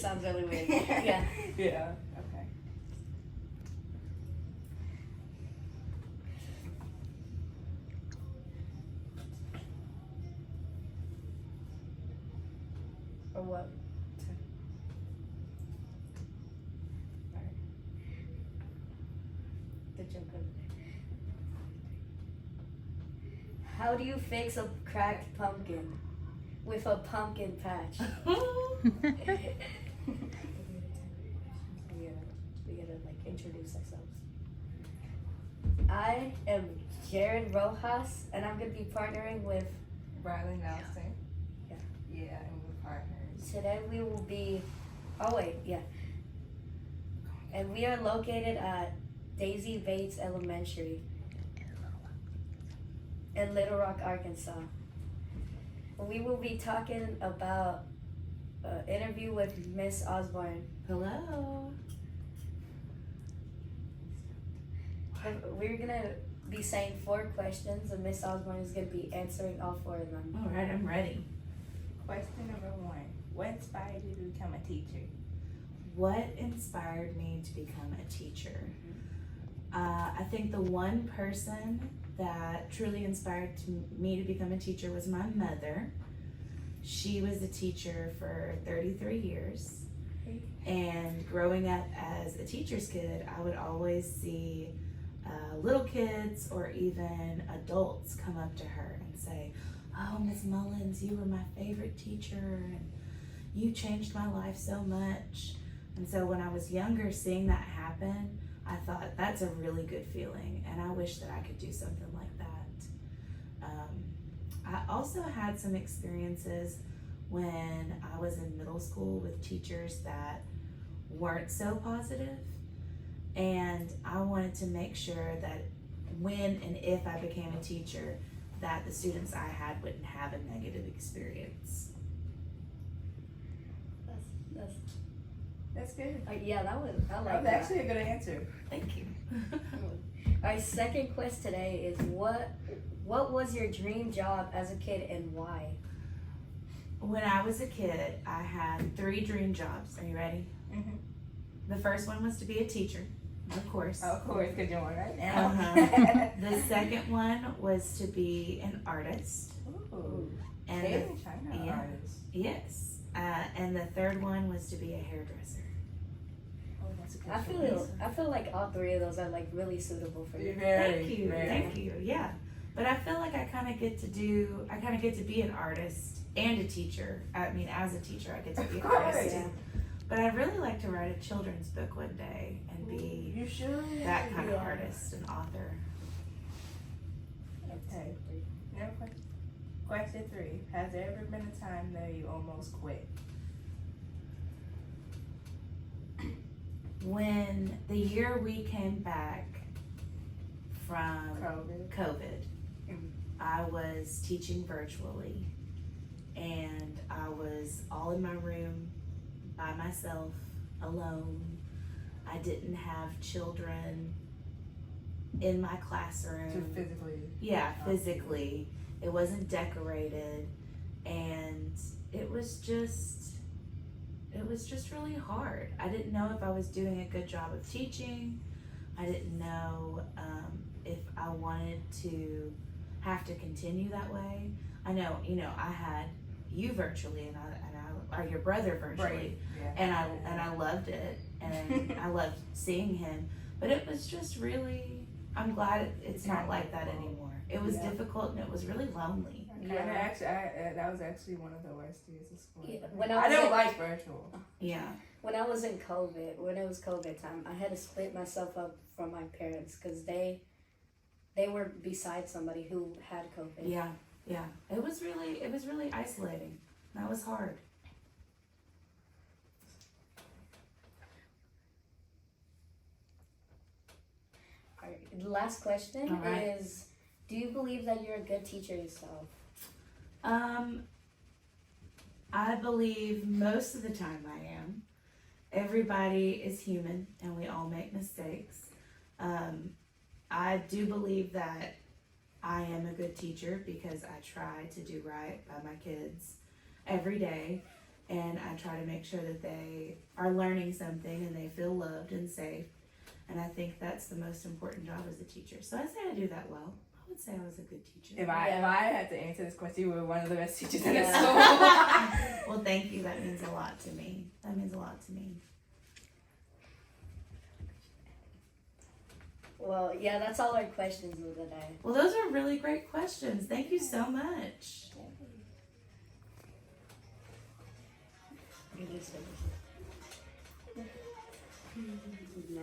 Sounds really weird. Yeah. Yeah. Okay. Or what? Alright. The joke of the day. How do you fix a cracked pumpkin? With a pumpkin patch. we gotta like introduce ourselves. I am Jared Rojas, and I'm gonna be partnering with. Riley Nelson. Yeah. Yeah, and we're partners. Today we will be. Oh wait, yeah. And we are located at Daisy Bates Elementary in Little Rock, Arkansas. We will be talking about an interview with Miss Osborne. Hello. We're gonna be saying 4 questions, and Miss Osborne is gonna be answering all 4 of them. All right, I'm ready. Question number 1. What inspired you to become a teacher? What inspired me to become a teacher? I think the one person that truly inspired me to become a teacher was my mother. She was a teacher for 33 years. And growing up as a teacher's kid, I would always see little kids or even adults come up to her and say, "Oh, Miss Mullins, you were my favorite teacher, and you changed my life so much." And so when I was younger, seeing that happen, I thought, that's a really good feeling, and I wish that I could do something like that. I also had some experiences when I was in middle school with teachers that weren't so positive, and I wanted to make sure that when and if I became a teacher, that the students I had wouldn't have a negative experience. That's good. Yeah, I like That was that. actually a good answer. Thank you. Our second quest today is what was your dream job as a kid and why? When I was a kid, I had 3 dream jobs. Are you ready? Mm-hmm. The first one was to be a teacher, of course. Of course, because you're one right now. The second one was to be an artist. Ooh. And Made in China yeah. artist. Yes. And the third one was to be a hairdresser. Oh, that's a good I feel like all 3 of those are like really suitable for you. Very, Thank you. very. Thank you. Yeah. But I feel like I kind of get to be an artist and a teacher. I mean, as a teacher, I get to be an artist. Yeah. But I'd really like to write a children's book one day and be You should. that kind of Yeah. artist and author. Okay. Now, question 3. Has there ever been a time that you almost quit? When the year we came back from COVID, I was teaching virtually, and I was all in my room by myself, alone. I didn't have children in my classroom. To physically. Yeah, physically. It wasn't decorated, and it was just really hard. I didn't know if I was doing a good job of teaching. I didn't know if I wanted to have to continue that way. I know, I had you virtually, and or your brother virtually, Right. Yeah. and I loved it, and I loved seeing him. But it was just really. I'm glad it's not like that anymore. It was difficult, and it was really lonely. Yeah. That was actually one of the worst years of school. Yeah, I don't like virtual. Yeah. When I was in COVID, when it was COVID time, I had to split myself up from my parents because they were beside somebody who had COVID. Yeah. It was really isolating. That was hard. All right, the last question All right. is, do you believe that you're a good teacher yourself? I believe most of the time I am. Everybody is human, and we all make mistakes. I do believe that I am a good teacher because I try to do right by my kids every day, and I try to make sure that they are learning something and they feel loved and safe. And I think that's the most important job as a teacher. So I say I do that well. I would say I was a good teacher. If I had to answer this question, you were one of the best teachers in the Yeah. school. Well, thank you. That means a lot to me. That means a lot to me. Well, yeah, that's all our questions of the day. Well, those are really great questions. Thank you so much. You just finished it. No.